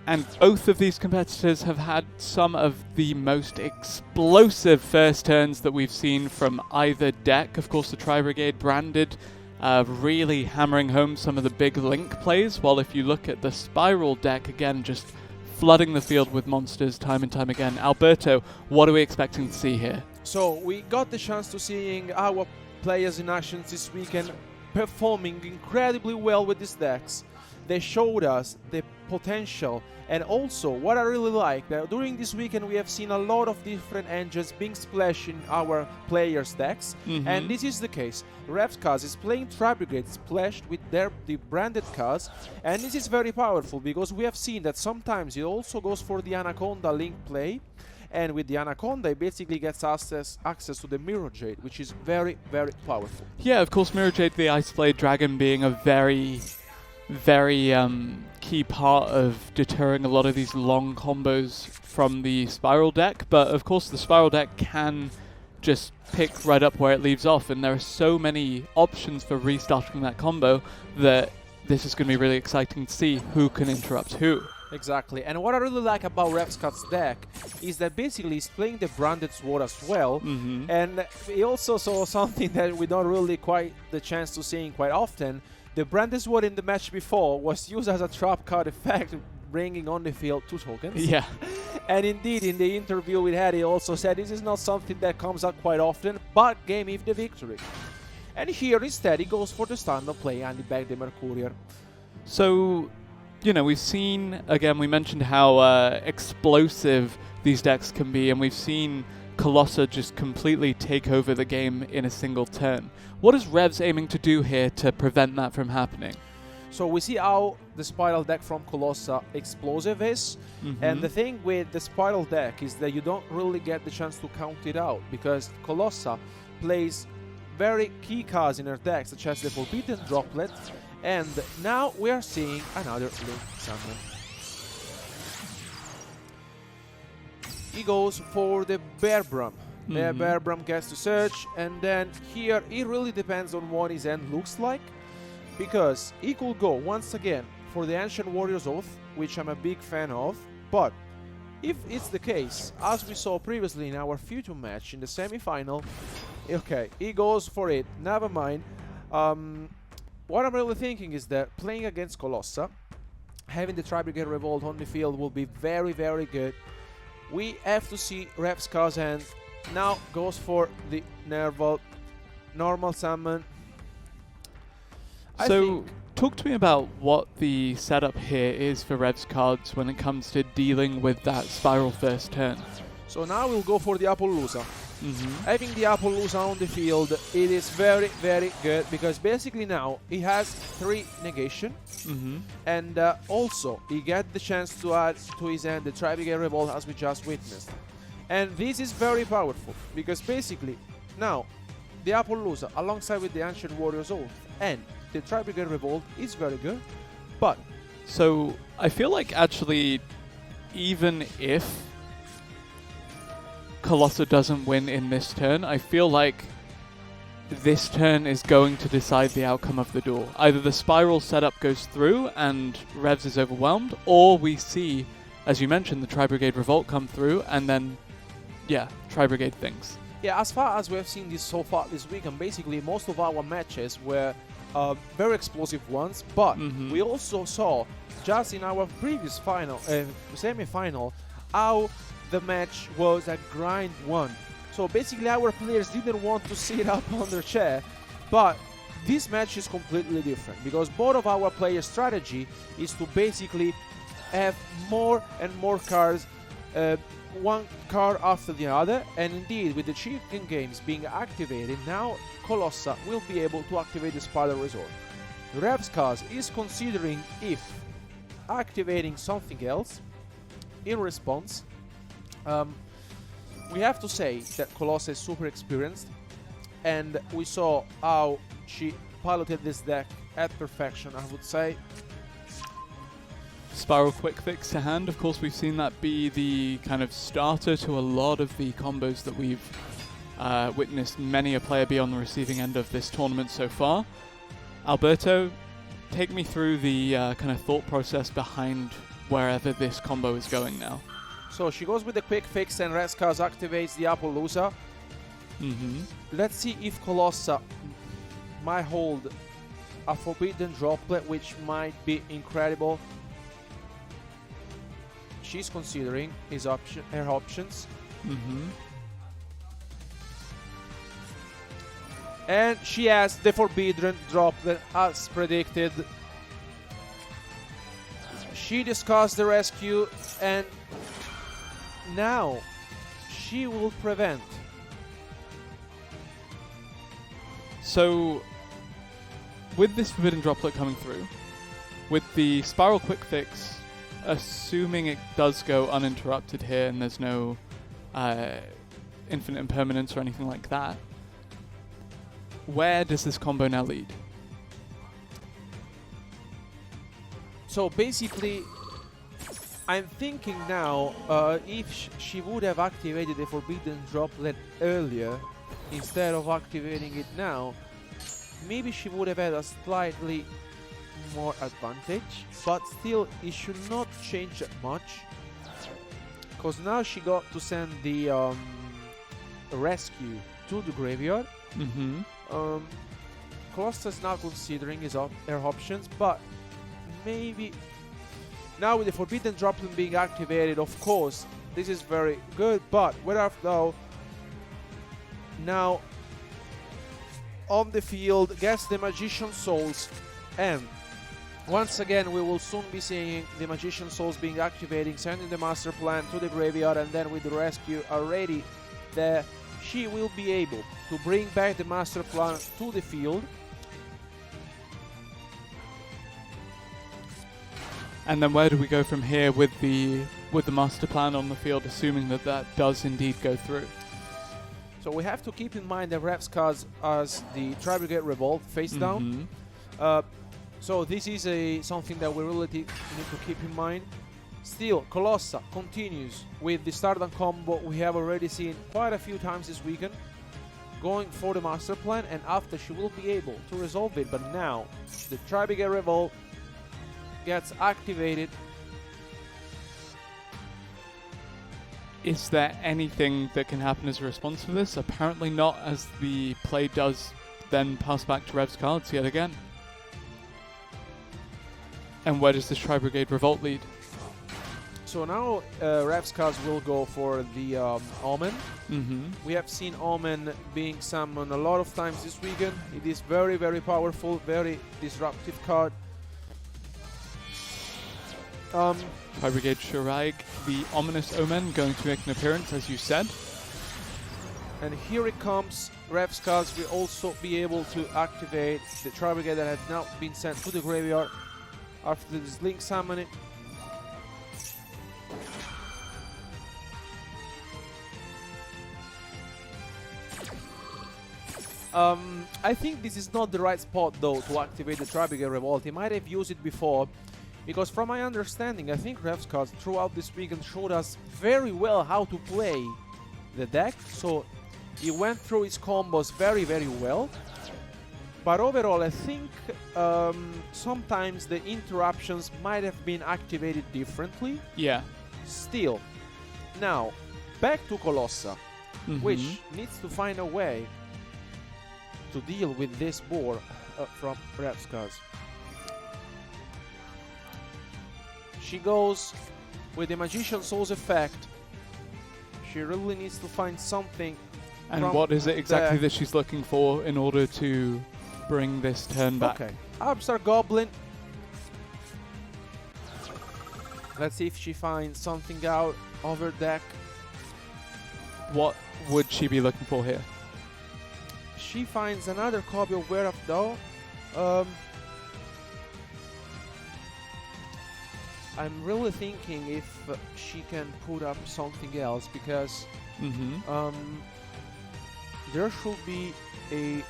And both of these competitors have had some of the most explosive first turns that we've seen from either deck. Of course, the Tri-Brigade branded, really hammering home some of the big link plays, while if you look at the SPYRAL deck, again, just flooding the field with monsters time and time again. Alberto, what are we expecting to see here? So we got the chance to seeing our players in action this weekend performing incredibly well with these decks. They showed us the potential, and also what I really like, that during this weekend we have seen a lot of different engines being splashed in our players' decks, and this is the case. RevzCards is playing Tri-Brigade splashed with the branded cards, and this is very powerful because we have seen that sometimes it also goes for the Anaconda link play, and with the Anaconda it basically gets access to the Mirror Jade, which is very, very powerful. Yeah, of course, Mirror Jade, the Ice Blade Dragon, being a very key part of deterring a lot of these long combos from the SPYRAL deck, but of course the SPYRAL deck can just pick right up where it leaves off, and there are so many options for restarting that combo that this is going to be really exciting to see who can interrupt who. Exactly, and what I really like about RevzCards' deck is that basically he's playing the branded sword as well, and he also saw something that we don't really quite the chance to seeing quite often. The branded sword in the match before was used as a trap card effect, bringing on the field 2 tokens. Yeah. And indeed, in the interview we had, he also said this is not something that comes up quite often, but gave him the victory. And here instead he goes for the standard play and he bagged the Mercurial. So, you know, we've seen, again, we mentioned how explosive these decks can be, and we've seen Colossa just completely take over the game in a single turn. What is Revs aiming to do here to prevent that from happening? So we see how the SPYRAL deck from Colossa explosive is, and the thing with the SPYRAL deck is that you don't really get the chance to count it out, because Colossa plays very key cards in her deck, such as the Forbidden Droplet, and now we are seeing another Link Summon. He goes for the Bearbrum. The Bearbrum gets to search, and then here it really depends on what his end looks like, because he could go once again for the Ancient Warrior's Oath, which I'm a big fan of, but if it's the case, as we saw previously in our future match in the semi-final, okay, he goes for it, never mind. What I'm really thinking is that playing against Colossa, having the Tri-Brigade Revolt on the field will be very, very good. We have to see RevzCards and now goes for the Nerval normal summon. So talk to me about what the setup here is for RevzCards when it comes to dealing with that SPYRAL first turn. So now we'll go for the Appaloosa. Having the Appaloosa on the field, it is very, very good, because basically now he has 3 negation, and also he get the chance to add to his end the Tri-Brigade Revolt, as we just witnessed. And this is very powerful, because basically now the Appaloosa alongside with the Ancient Warrior's Oath and the Tri-Brigade Revolt is very good, but... So I feel like actually, even if Colossa doesn't win in this turn, I feel like this turn is going to decide the outcome of the duel. Either the SPYRAL setup goes through and Revs is overwhelmed, or we see, as you mentioned, the Tri-Brigade Revolt come through, and then, yeah, Tri-Brigade things. Yeah, as far as we have seen this so far this weekend, basically most of our matches were very explosive ones, but we also saw, just in our previous final, semi-final, how the match was a grind one. So basically our players didn't want to sit up on their chair, but this match is completely different, because both of our players' strategy is to basically have more and more cards, one card after the other, and indeed with the chicken games being activated, now Colossa will be able to activate the SPYRAL Resort. RevzCards is considering if activating something else in response. We have to say that Colossa is super experienced, and we saw how she piloted this deck at perfection, I would say. SPYRAL Quick Fix to hand, of course we've seen that be the kind of starter to a lot of the combos that we've witnessed many a player be on the receiving end of this tournament so far. Alberto, take me through the kind of thought process behind wherever this combo is going now. So she goes with the quick fix and RevzCards activates the Appaloosa. Let's see if Colossa might hold a forbidden droplet, which might be incredible. She's considering her options. And she has the forbidden droplet as predicted. She discards the rescue and now she will prevent. So with this forbidden droplet coming through, with the SPYRAL quick fix, assuming it does go uninterrupted here and there's no infinite impermanence or anything like that, where does this combo now lead? So basically, I'm thinking now, if she would have activated the forbidden droplet earlier, instead of activating it now, maybe she would have had a slightly more advantage, but still it should not change that much, because now she got to send the rescue to the graveyard. Colossa is now considering her options, but maybe now with the forbidden droplet being activated, of course this is very good, but whereas though now on the field gets the Magician Souls, and once again we will soon be seeing the Magician Souls being activated, sending the master plan to the graveyard, and then with the rescue already there, she will be able to bring back the master plan to the field. And then where do we go from here with the master plan on the field, assuming that that does indeed go through? So we have to keep in mind that RevzCards as the Tri-Brigade Revolt face down. So this is something that we really need to keep in mind. Still, Colossa continues with the start-down combo we have already seen quite a few times this weekend, going for the master plan, and after she will be able to resolve it. But now the Tri-Brigade Revolt gets activated. Is there anything that can happen as a response to this? Apparently not, as the play does then pass back to RevzCards yet again. And where does this Tri-Brigade Revolt lead? So now RevzCards will go for the Omen. We have seen Omen being summoned a lot of times this weekend. It is very, very powerful, very disruptive card. Tri-Brigade Shuraig, the ominous Omen, going to make an appearance, as you said. And here it comes. RevzCards will also be able to activate the Tri-Brigade that had now been sent to the graveyard after this Link summoning. I think this is not the right spot though to activate the Tri-Brigade Revolt. He might have used it before, because from my understanding, I think RevzCards throughout this weekend showed us very well how to play the deck. So he went through his combos very, very well. But overall, I think sometimes the interruptions might have been activated differently. Yeah. Still, now back to Colossa, which needs to find a way to deal with this board from RevzCards. She goes with the Magician Souls effect. She really needs to find something. And what is it exactly that she's looking for in order to bring this turn back? Okay, Abstar Goblin. Let's see if she finds something out of her deck. What would she be looking for here? She finds another copy of Where of Thou. I'm really thinking if she can put up something else, because there should be a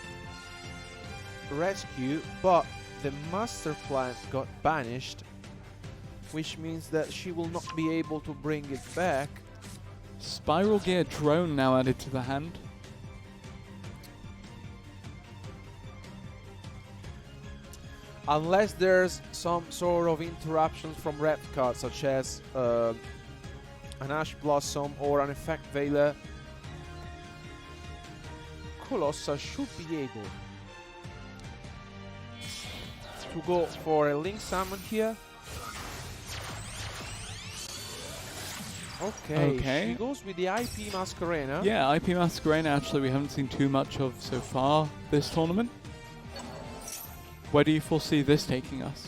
rescue, but the master plan got banished, which means that she will not be able to bring it back. Spiral Gear Drone now added to the hand. Unless there's some sort of interruptions from RevzCards, such as an Ash Blossom or an Effect Veiler, Colossa should be able to go for a Link Summon here. Okay, she goes with the IP Masquerena. Yeah, IP Masquerena actually we haven't seen too much of so far this tournament. Where do you foresee this taking us?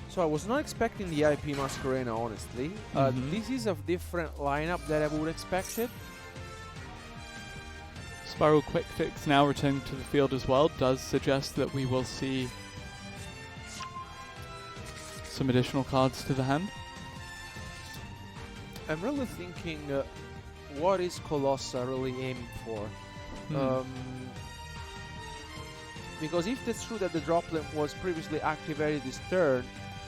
So I was not expecting the IP Masquerena, honestly. This is a different lineup that I would expected. SPYRAL Quick Fix now returning to the field as well does suggest that we will see some additional cards to the hand. I'm really thinking, what is Colossa really aiming for? Because if it's true that the Droplet was previously activated this turn,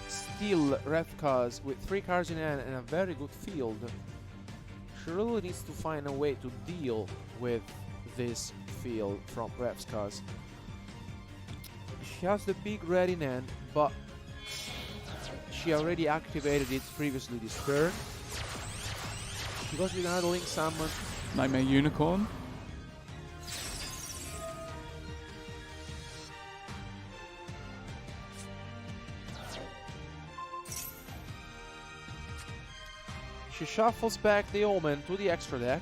still RevzCards with 3 cards in hand and a very good field, she really needs to find a way to deal with this field from RevzCards. She has the big red in hand, but she already activated it previously this turn. She goes with another Link Summon. Nightmare Unicorn. She shuffles back the Omen to the extra deck.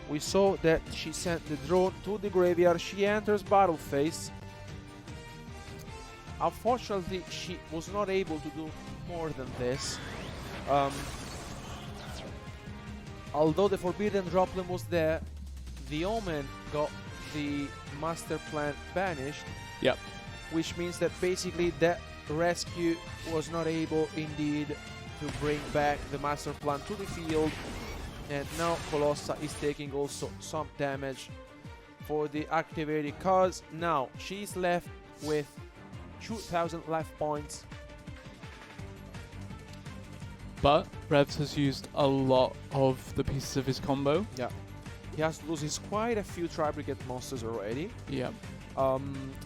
We saw that she sent the drone to the graveyard. She enters battle phase. Unfortunately, she was not able to do more than this. Although the Forbidden Droplet was there, the Omen got the Master Plan banished. Yep. Which means that basically that rescue was not able indeed to bring back the Master Plan to the field. And now Colossa is taking also some damage for the activated cards. Now she's left with 2,000 life points. But Revz has used a lot of the pieces of his combo. Yeah. He has loses quite a few Tri-Brigade monsters already. Yeah.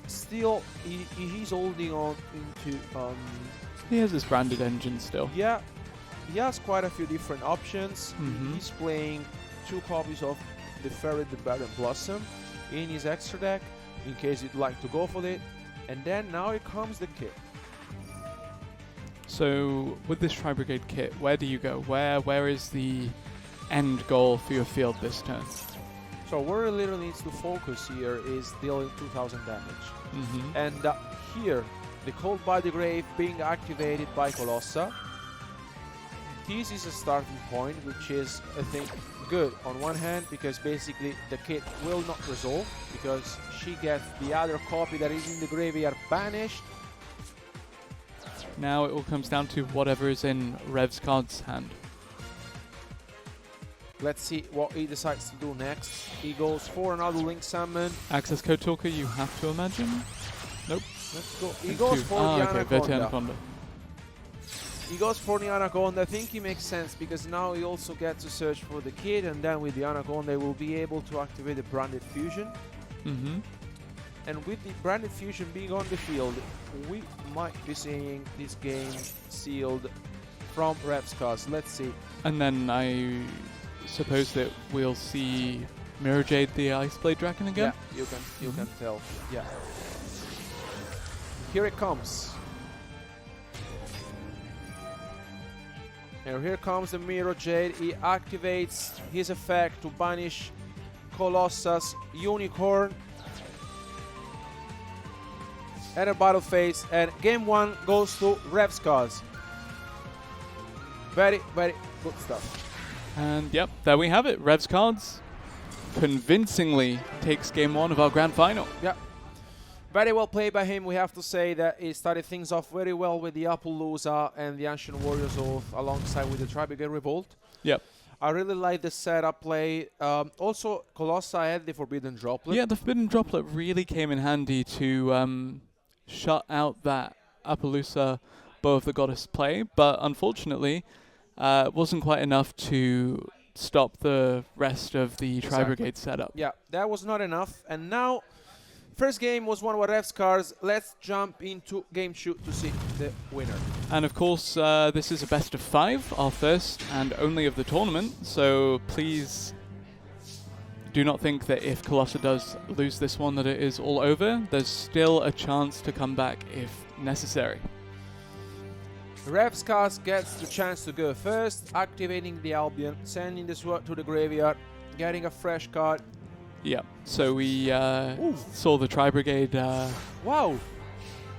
Still, he's holding on into... he has his branded engine still. Yeah. He has quite a few different options. He's playing 2 copies of the Ferret, the Baron Blossom in his extra deck, in case you'd like to go for it. And then now here comes the kit. So with this Tri-Brigade kit, where do you go? Where is the end goal for your field this turn? So where it literally needs to focus here is dealing 2,000 damage. And here, the Cold by the Grave being activated by Colossa. This is a starting point, which is, I think, good on one hand, because basically the kit will not resolve, because she gets the other copy that is in the graveyard banished. Now it all comes down to whatever is in RevzCards' hand. Let's see what he decides to do next. He goes for another Link Summon. Access Code Talker, you have to imagine? Nope. Let's go. He goes for the Anaconda. He goes for the Anaconda. I think he makes sense, because now he also gets to search for the kit, and then with the Anaconda he will be able to activate the Branded Fusion. And with the Branded Fusion being on the field, we might be seeing this game sealed from RevzCards. Let's see. And then I suppose that we'll see Mirror Jade the Ice Blade Dragon again? Yeah, you can tell. Yeah. Here it comes. And here comes the Mirror Jade. He activates his effect to banish Colossa's Unicorn. Enter battle phase, and game 1 goes to RevzCards. Very, very good stuff. And yep, there we have it. RevzCards convincingly takes game 1 of our grand final. Yeah. Very well played by him. We have to say that he started things off very well with the Appaloosa and the Ancient Warriors Oath, alongside with the Tri-Brigade Revolt. Yep. I really like the setup play. Also, Colossa had the Forbidden Droplet. Yeah, the Forbidden Droplet really came in handy to shut out that Appaloosa Bow of the Goddess play, but unfortunately it wasn't quite enough to stop the rest of the Tri-Brigade setup. Yeah, that was not enough, and now First game was won by RevzCards. Let's jump into game 2 to see the winner. And of course, this is a best of 5, our first and only of the tournament. So please do not think that if Colossa does lose this one that it is all over. There's still a chance to come back if necessary. RevzCards gets the chance to go first, activating the Albion, sending the sword to the graveyard, getting a fresh card. Yeah, so we saw the Tri-Brigade. Wow,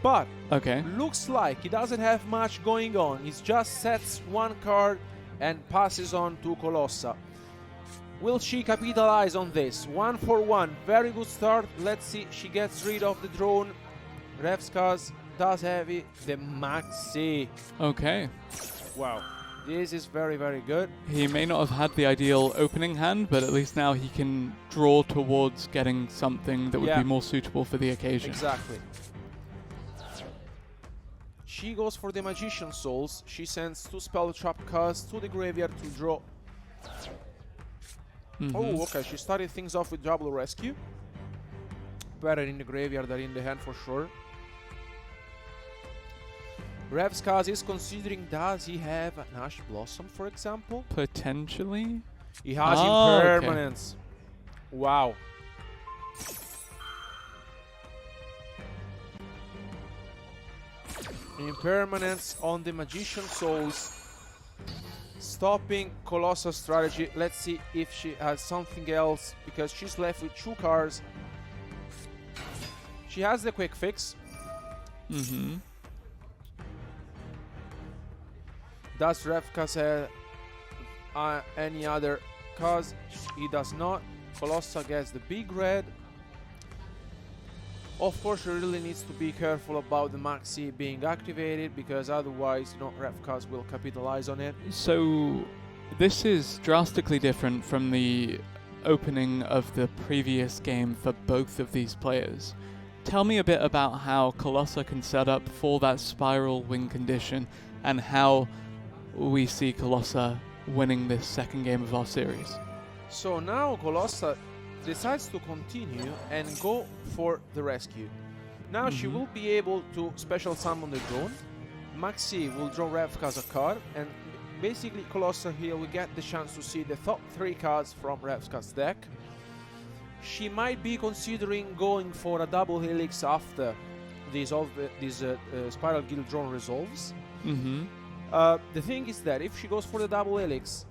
but okay, looks like he doesn't have much going on. He just sets one card and passes on to Colossa. Will she capitalize on this? 1 for 1, very good start. Let's see, she gets rid of the drone. RevzCards does have it, the Maxi. Okay. Wow, this is very, very good. He may not have had the ideal opening hand, but at least now he can draw towards getting something that would be more suitable for the occasion. Exactly. She goes for the Magician Souls. She sends 2 Spell Trap cards to the graveyard to draw. Oh, okay, she started things off with Double Rescue. Better in the graveyard than in the hand for sure. RevzCards is considering, does he have an Ash Blossom, for example? Potentially. He has Impermanence. Okay. Wow. Impermanence on the Magician Souls, stopping Colossa's strategy. Let's see if she has something else, because she's left with 2 cards. She has the quick fix. Does RevzCards have any other cards? He does not. Colossa gets the big red. Of course, she really needs to be careful about the Maxi being activated, because otherwise, RevzCards will capitalize on it. So, this is drastically different from the opening of the previous game for both of these players. Tell me a bit about how Colossa can set up for that SPYRAL win condition, and how we see Colossa winning this second game of our series. So now Colossa decides to continue and go for the rescue. Now she will be able to special summon the drone. Maxi will draw RevzCards a card, and basically Colossa here will get the chance to see the top 3 cards from RevzCards deck. She might be considering going for a double helix after this Spiral Guild drone resolves. The thing is that if she goes for the double helix,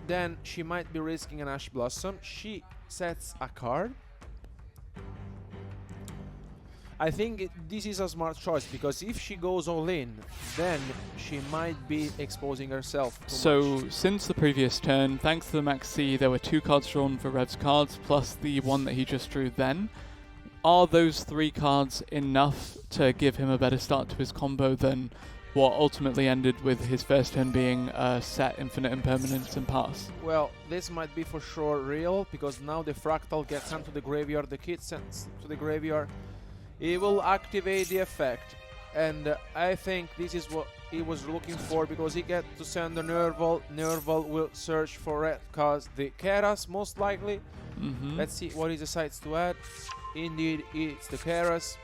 then she might be risking an Ash Blossom. She sets a card. I think this is a smart choice, because if she goes all in, then she might be exposing herself too much. Since the previous turn, thanks to the Maxi, there were 2 cards drawn for RevzCards, plus the one that he just drew then. Are those 3 cards enough to give him a better start to his combo than what ultimately ended with his first turn being set Infinite Impermanence and pass? Well, this might be for sure real, because now the Fractal gets sent to the graveyard, the kid sent to the graveyard. He will activate the effect, and I think this is what he was looking for, because he gets to send the Nerval. Nerval will search for RevzCards, the Keras most likely. Let's see what he decides to add. Indeed, it's the Keras.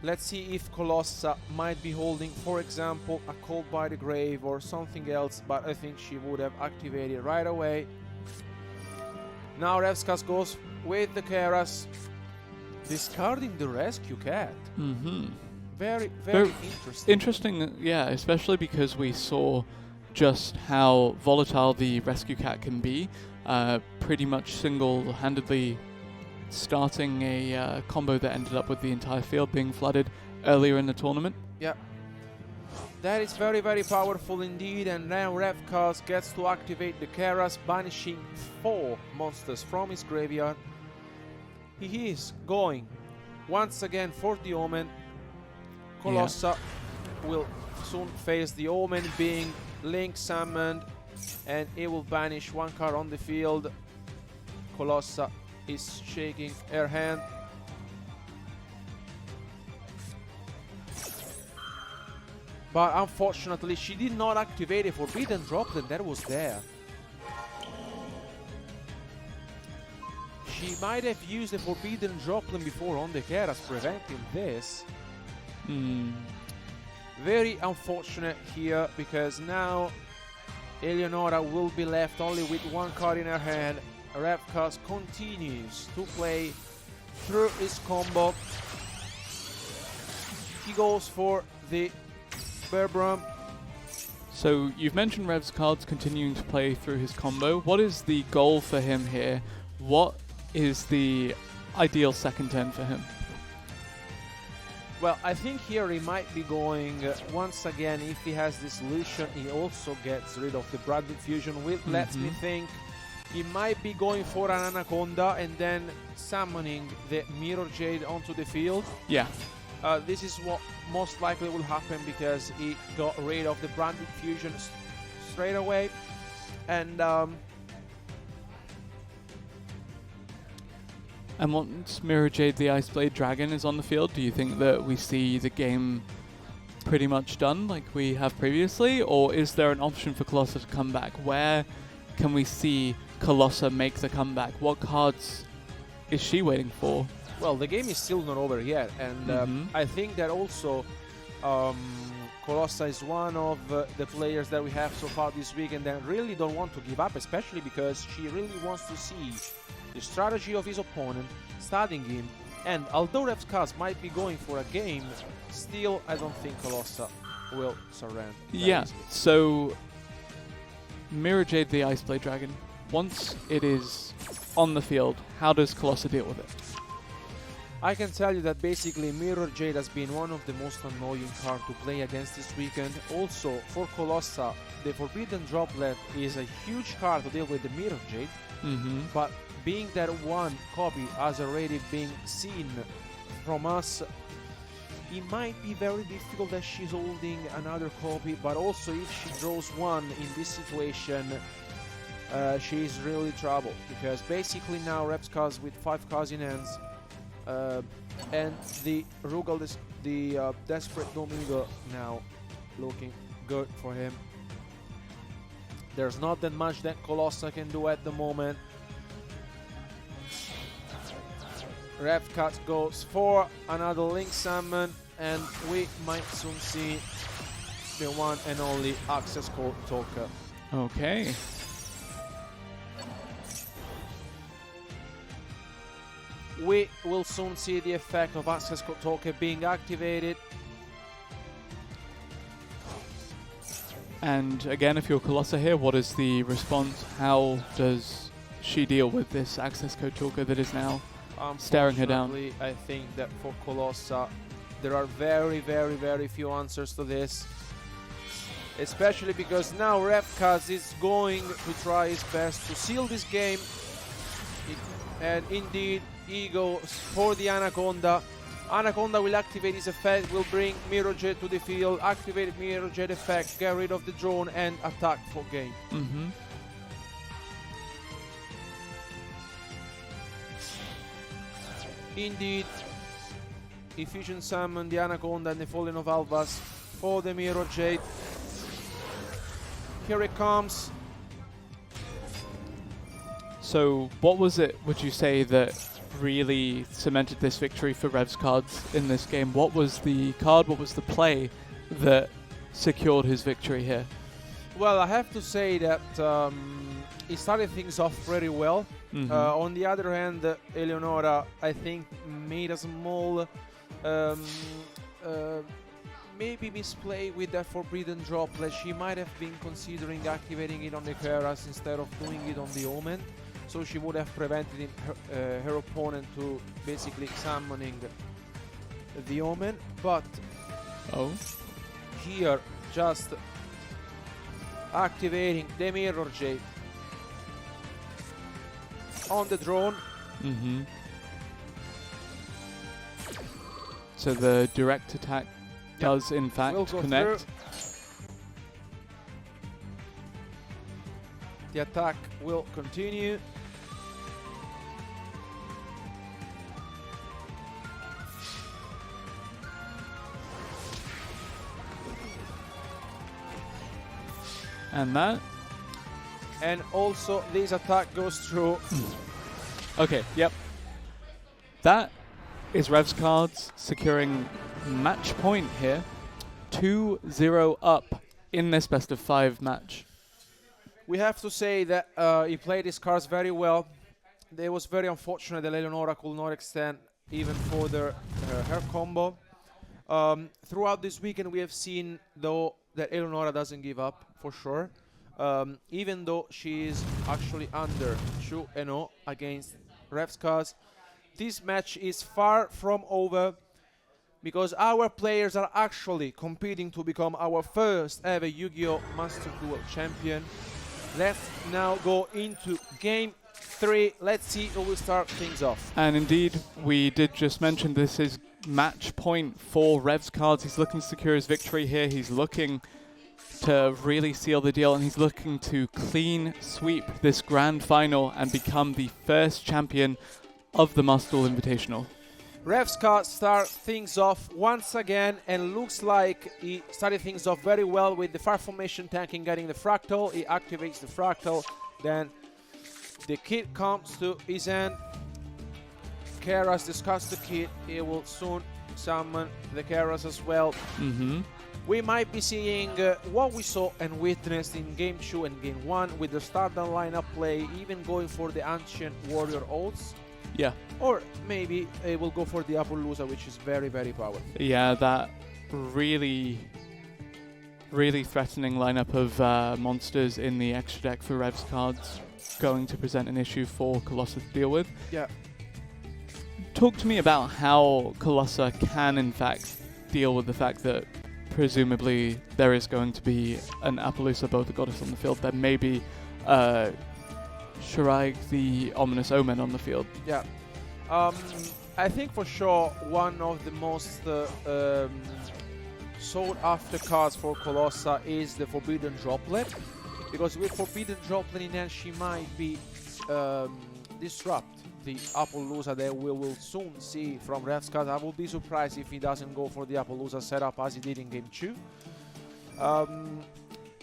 Let's see if Colossa might be holding, for example, a Cold by the Grave or something else, but I think she would have activated right away. Now RevzCards goes with the Keras, discarding the Rescue Cat. Very, very interesting. Interesting, yeah, especially because we saw just how volatile the Rescue Cat can be. Pretty much single-handedly starting a combo that ended up with the entire field being flooded earlier in the tournament. Yeah, that is very, very powerful indeed, and now RevzCards gets to activate the Keras, banishing 4 monsters from his graveyard. He is going once again for the Omen. Colossa will soon face the Omen, being Link summoned, and it will banish 1 card on the field. Colossa is shaking her hand. But unfortunately, she did not activate a Forbidden Drop that was there. She might have used the forbidden droplet before on the Keras, preventing this. Very unfortunate here, because now Eleonora will be left only with one card in her hand. RevzCards continues to play through his combo. He goes for the Berbrum. So you've mentioned RevzCards continuing to play through his combo. What is the goal for him here? What is the ideal second turn for him? Well, I think here he might be going, once again, if he has this solution, he also gets rid of the Branded Fusion, which lets me think he might be going for an Anaconda and then summoning the Mirror Jade onto the field. Yeah. This is what most likely will happen, because he got rid of the Branded Fusion straight away. And once Mirror Jade the Iceblade Dragon is on the field, do you think that we see the game pretty much done like we have previously? Or is there an option for Colossa to come back? Where can we see Colossa make the comeback? What cards is she waiting for? Well, the game is still not over yet, and I think that also Colossa is one of the players that we have so far this week, and that really don't want to give up, especially because she really wants to see the strategy of his opponent, studying him, and although RevzCards might be going for a game, still I don't think Colossa will surrender. Yeah, so Mirror Jade the Iceblade Dragon, once it is on the field, how does Colossa deal with it? I can tell you that basically Mirror Jade has been one of the most annoying cards to play against this weekend. Also, for Colossa, the Forbidden Droplet is a huge card to deal with the Mirror Jade, but being that one copy has already been seen from us, it might be very difficult that she's holding another copy, but also if she draws one in this situation, she's really trouble, because basically now RevzCards with 5 cards in hands, and the Rugal, the Desperate Domingo now looking good for him. There's not that much that Colossa can do at the moment. RevzCards goes for another Link Summon, and we might soon see the one and only Access Code Talker. Okay. We will soon see the effect of Access Code Talker being activated. And again, if you're Colossa here, what is the response? How does she deal with this Access Code Talker that is now staring her down? I think that for Colossa, there are very, very, very few answers to this. Especially because now RevzCards is going to try his best to seal this game. And indeed, he goes for the Anaconda. Anaconda will activate his effect, will bring Mirror Jade to the field, activate Mirror Jade effect, get rid of the drone, and attack for game. Indeed, Efficient Summon the Anaconda and the Fallen of Albas for the Mirror Jade. Here it comes. So what was it, would you say, that really cemented this victory for RevzCards in this game? What was the card, what was the play that secured his victory here? Well, I have to say that he started things off very well. On the other hand, Eleonora, I think, made a small maybe misplay with that Forbidden Droplet. She might have been considering activating it on the Keras instead of doing it on the Omen, so she would have prevented her opponent to basically summoning the Omen. But here, just activating the Mirror Jade on the drone. So the direct attack does in fact connect. The attack will continue. And that. And also this attack goes through. Okay, yep. That is RevzCards securing match point here. 2-0 up in this best of 5 match. We have to say that he played his cards very well. It was very unfortunate that Eleonora could not extend even further her combo. Throughout this weekend, we have seen, though, that Eleonora doesn't give up, for sure. Even though she is actually under 2-0 against RevzCards. This match is far from over because our players are actually competing to become our first ever Yu-Gi-Oh! Master Duel champion. Let's now go into Game 3. Let's see who will start things off. And indeed, we did just mention this is match point for RevzCards. He's looking to secure his victory here. He's looking to really seal the deal, and he's looking to clean sweep this grand final and become the first champion of the Master Duel Invitational. RevzCards start things off once again, and looks like he started things off very well with the fire formation tanking, getting the fractal. He activates the fractal, then the kit comes to his hand. Keras discards the kit. He will soon summon the Keras as well. We might be seeing what we saw and witnessed in Game 2 and Game 1 with the start-down lineup play, even going for the Ancient Warrior Oaths. Yeah. Or maybe it will go for the Appaloosa, which is very, very powerful. Yeah, that really threatening lineup of monsters in the extra deck for RevzCards going to present an issue for Colossa to deal with. Yeah. Talk to me about how Colossa can, in fact, deal with the fact that presumably there is going to be an Appaloosa Bow the Goddess on the field. There may be Shuraig the Ominous Omen on the field. Yeah. I think for sure one of the most sought after cards for Colossa is the Forbidden Droplet, because with Forbidden Droplet in hand she might be disrupt the Appaloosa that we will soon see from RevzCards. I will be surprised if he doesn't go for the Appaloosa setup as he did in Game 2.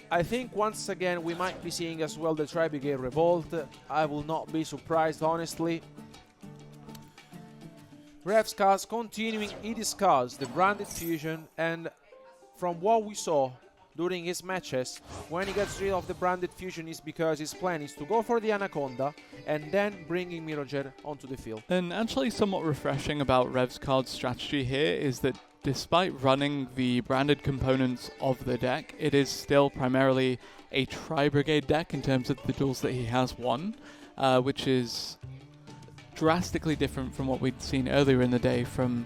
I think once again we might be seeing as well the Tri-Brigade Revolt. I will not be surprised, honestly. RevzCards continuing, he discards the Branded Fusion, and from what we saw during his matches, when he gets rid of the Branded Fusion is because his plan is to go for the Anaconda and then bringing Mirojer onto the field. And actually somewhat refreshing about RevzCards' strategy here is that despite running the branded components of the deck, it is still primarily a Tri-Brigade deck in terms of the duels that he has won, which is drastically different from what we'd seen earlier in the day from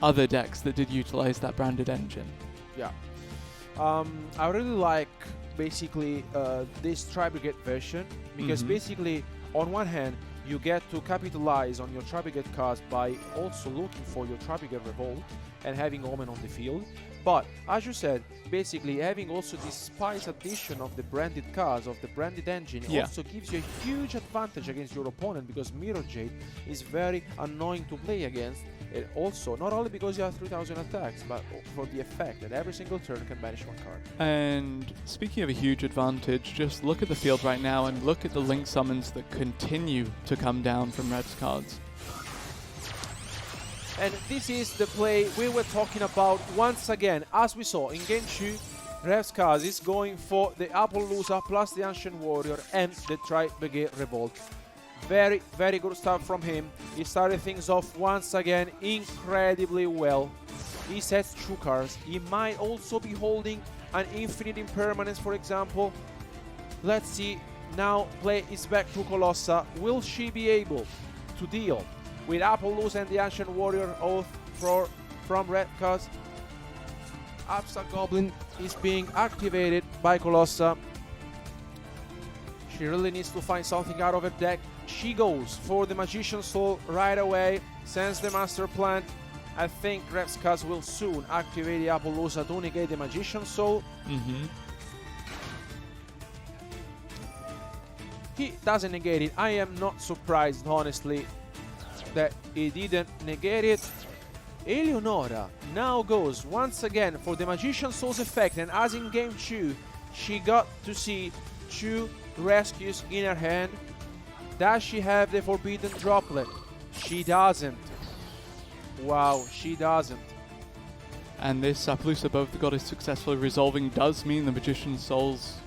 other decks that did utilize that branded engine. Yeah. I really like basically this Tri-Brigade version, because basically on one hand you get to capitalize on your Tri-Brigade cards by also looking for your Tri-Brigade Revolt and having Omen on the field. But as you said, basically having also this spice addition of the branded cards, of the branded engine, also gives you a huge advantage against your opponent, because Mirror Jade is very annoying to play against. And also, not only because you have 3000 attacks, but for the effect that every single turn can banish one card. And speaking of a huge advantage, just look at the field right now and look at the Link summons that continue to come down from RevzCards. And this is the play we were talking about once again. As we saw in Game 2, RevzCards is going for the Appaloosa plus the Ancient Warrior and the Tri-Brigade Revolt. Very, very good start from him. He started things off once again incredibly well. He sets 2 cards. He might also be holding an Infinite Impermanence, for example. Let's see. Now play is back to Colossa. Will she be able to deal with Appaloosa and the Ancient Warrior Oath from RevzCards? Abstract Goblin is being activated by Colossa. She really needs to find something out of her deck. She goes for the Magician's Soul right away, sends the Master Plan. I think RevzCards will soon activate the Appaloosa to negate the Magician's Soul. He doesn't negate it. I am not surprised, honestly, that he didn't negate it. Eleonora now goes once again for the Magician's Soul's effect, and as in Game 2, she got to see 2 rescues in her hand. Does she have the forbidden droplet? She doesn't. Wow, she doesn't. And this Appaloosa above the goddess successfully resolving does mean the Magician's Souls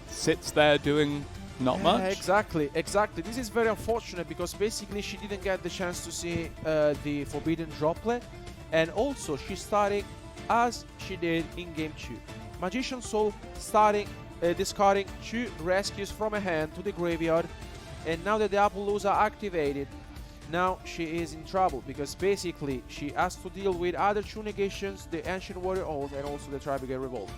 sits there doing not much. Exactly, exactly. This is very unfortunate because basically she didn't get the chance to see the forbidden droplet, and also she started as she did in game 2. Magician's Soul discarding 2 rescues from a hand to the graveyard, and now that the Appaloosa activated, now she is in trouble because basically she has to deal with other 2 negations, the Ancient Warrior Oath and also the Tri-Brigade Revolt.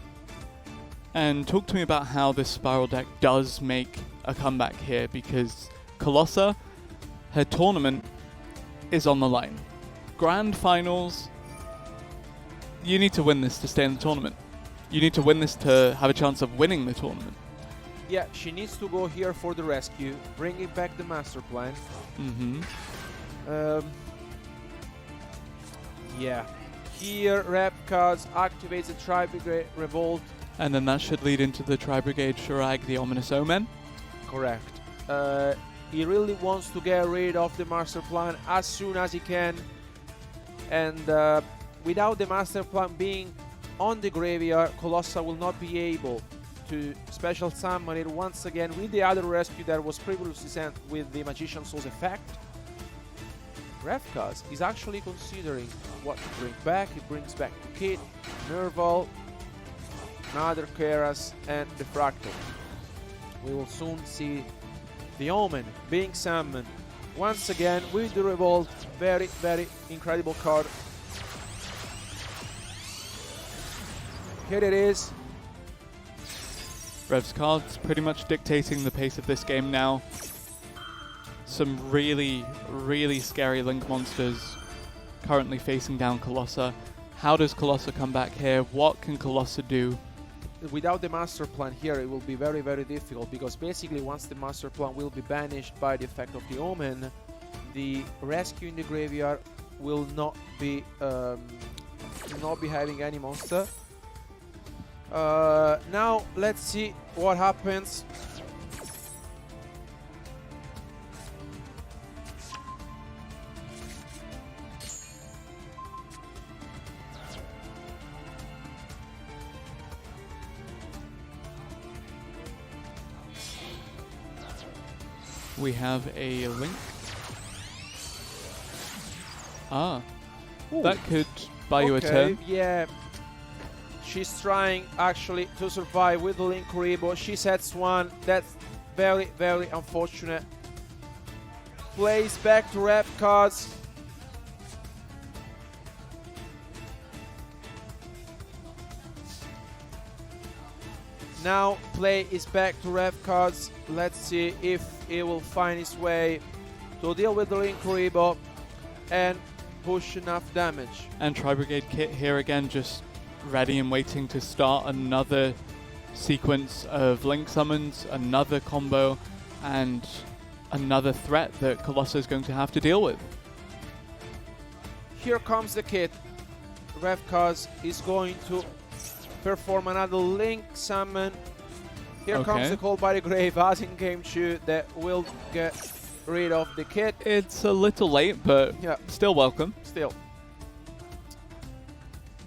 And talk to me about how this SPYRAL deck does make a comeback here, because Colossa, her tournament is on the line. Grand Finals, you need to win this to stay in the tournament. You need to win this to have a chance of winning the tournament. Yeah, she needs to go here for the rescue, bringing back the master plan. Yeah, here RevzCards activates the Tri-Brigade Revolt. And then that should lead into the Tri-Brigade Shurag, the Ominous Omen. Correct. He really wants to get rid of the master plan as soon as he can. And without the master plan being on the graveyard, Colossa will not be able to special summon it once again with the other rescue that was previously sent with the Magician's Soul's effect. RevzCards is actually considering what to bring back. He brings back the Kid, Nerval, another Keras, and the Fractal. We will soon see the Omen being summoned once again with the Revolt. Very, very incredible card. Here it is. RevzCards pretty much dictating the pace of this game now. Some really, really scary Link monsters currently facing down Colossa. How does Colossa come back here? What can Colossa do? Without the master plan here, it will be very, very difficult because basically once the master plan will be banished by the effect of the Omen, the rescue in the graveyard will not be having any monster. Now let's see what happens. We have a Link. Ah, Ooh. that could buy you a turn. Yeah. She's trying actually to survive with the Link Kuribo. She sets 1. That's very, very unfortunate. Plays back to RevzCards. Now play is back to RevzCards. Let's see if he will find his way to deal with the Link Kuribo and push enough damage. And Tri-Brigade Kit here again, just ready and waiting to start another sequence of Link summons, another combo, and another threat that Colossa is going to have to deal with. Here comes the Kit. RevzCards is going to perform another Link summon. Here comes the Call by the Grave, as in game 2, that will get rid of the Kit. It's a little late, but yeah, still welcome. Still.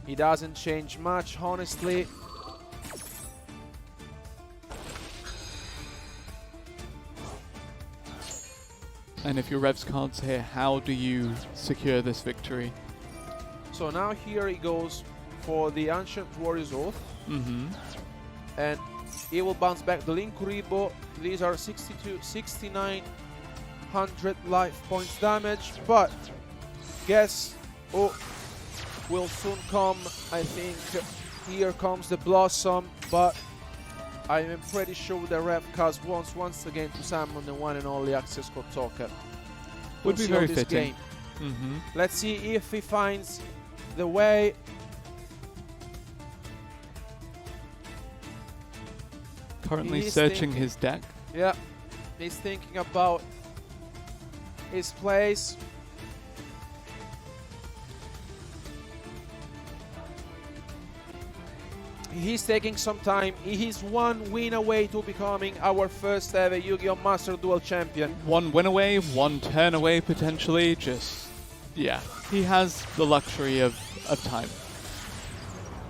He doesn't change much, honestly. And if you're RevzCards here, how do you secure this victory? So now here he goes for the Ancient Warrior's Oath. And he will bounce back the Link Kuribo. These are 6,900 life points damage, but guess who will soon come? I think here comes the Blossom, but I am pretty sure that RevzCards wants once again to summon the one and only Access Code token. Would be very fitting. Let's see if he finds the way. Currently searching his deck. Yeah, he's thinking about his place. He's taking some time. He's one win away to becoming our first ever Yu-Gi-Oh! Master Duel champion. One win away, one turn away potentially. Just, yeah, he has the luxury of time.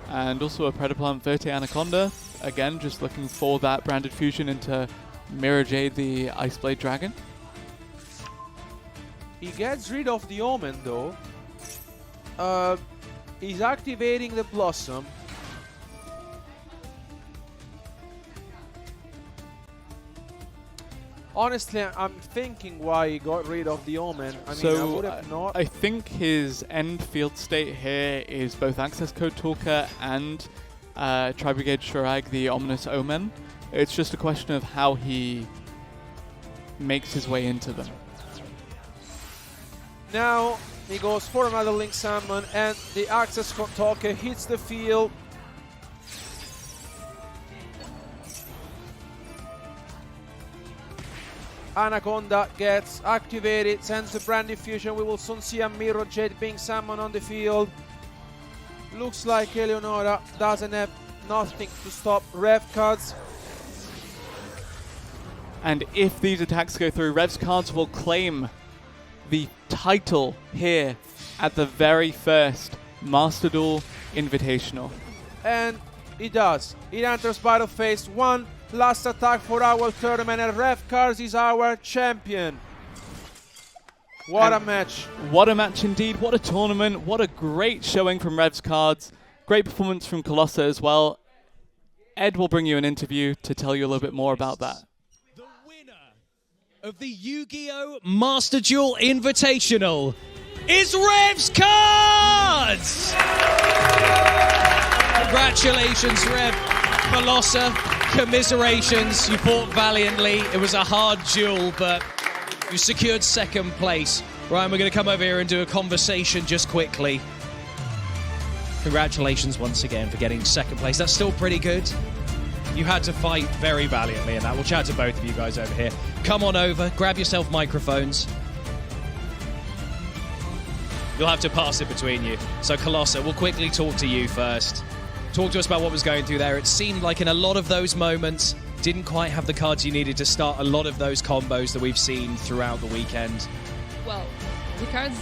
And also a Predaplant Verte Anaconda. Again, just looking for that branded fusion into Mirror Jade, the Ice Blade Dragon. He gets rid of the Omen though. He's activating the Blossom. Honestly, I'm thinking why he got rid of the Omen. I mean, I would have not. I think his end field state here is both Access Code Talker and Tri-Brigade Shurag, the Ominous Omen. It's just a question of how he makes his way into them. Now he goes for another Link Summon, and the Access Code Talker hits the field. Anaconda gets activated, sends the Brand Fusion. We will soon see a Mirror Jade being summoned on the field. Looks like Eleonora doesn't have nothing to stop RevzCards. And if these attacks go through, RevzCards will claim the title here at the very first Master Duel Invitational. And it does. It enters battle phase 1. Last attack for our tournament, and RevzCards is our champion. What a match. What a match indeed. What a tournament. What a great showing from RevzCards. Great performance from Colossa as well. Ed will bring you an interview to tell you a little bit more about that. The winner of the Yu-Gi-Oh! Master Duel Invitational is RevzCards! Congratulations, Rev. Colossa, commiserations. You fought valiantly. It was a hard duel, but you secured second place. Ryan, we're going to come over here and do a conversation just quickly. Congratulations once again for getting second place. That's still pretty good. You had to fight very valiantly in that. We'll chat to both of you guys over here. Come on over, grab yourself microphones. You'll have to pass it between you. So Colossa, we'll quickly talk to you first. Talk to us about what was going through there. It seemed like in a lot of those moments, didn't quite have the cards you needed to start a lot of those combos that we've seen throughout the weekend. Well, the cards,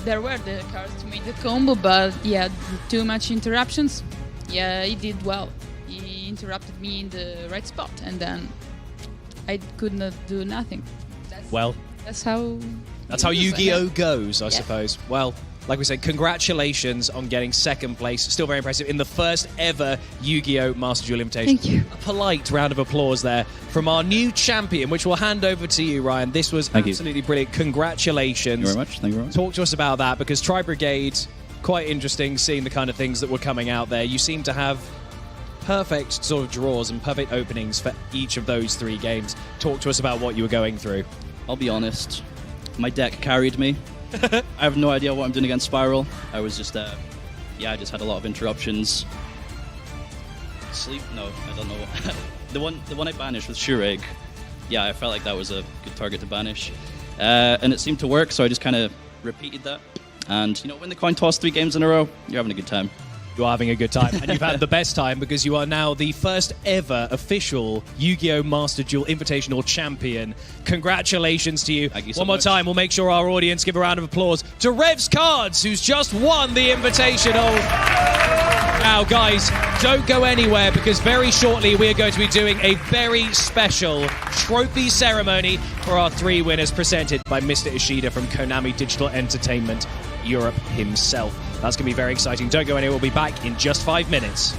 there were the cards to make the combo, but yeah, too much interruptions. Yeah, he did well. He interrupted me in the right spot, and then I could not do nothing. That's how Yu-Gi-Oh! Goes, I suppose. Well, like we said, congratulations on getting second place. Still very impressive in the first ever Yu-Gi-Oh! Master Duel Invitational. Thank you. A polite round of applause there from our new champion, which we'll hand over to you, Ryan. This was absolutely brilliant. Congratulations. Thank you very much. Thank you very much. Talk to us about that, because Tri-Brigade, quite interesting seeing the kind of things that were coming out there. You seem to have perfect sort of draws and perfect openings for each of those 3 games. Talk to us about what you were going through. I'll be honest, my deck carried me. I have no idea what I'm doing against SPYRAL. I was just, I just had a lot of interruptions. Sleep? No, I don't know. the one I banished was Shurag. Yeah, I felt like that was a good target to banish. And it seemed to work, so I just kind of repeated that. And, you know, when the coin toss 3 games in a row, you're having a good time. You are having a good time, and you've had the best time because you are now the first ever official Yu-Gi-Oh! Master Duel Invitational champion. Congratulations to you. Thank you so One more much. time, we'll make sure our audience give a round of applause to RevzCards, who's just won the Invitational. Now, guys, don't go anywhere, because very shortly we are going to be doing a very special trophy ceremony for our 3 winners, presented by Mr. Ishida from Konami Digital Entertainment Europe himself. That's going to be very exciting. Don't go anywhere. We'll be back in just 5 minutes.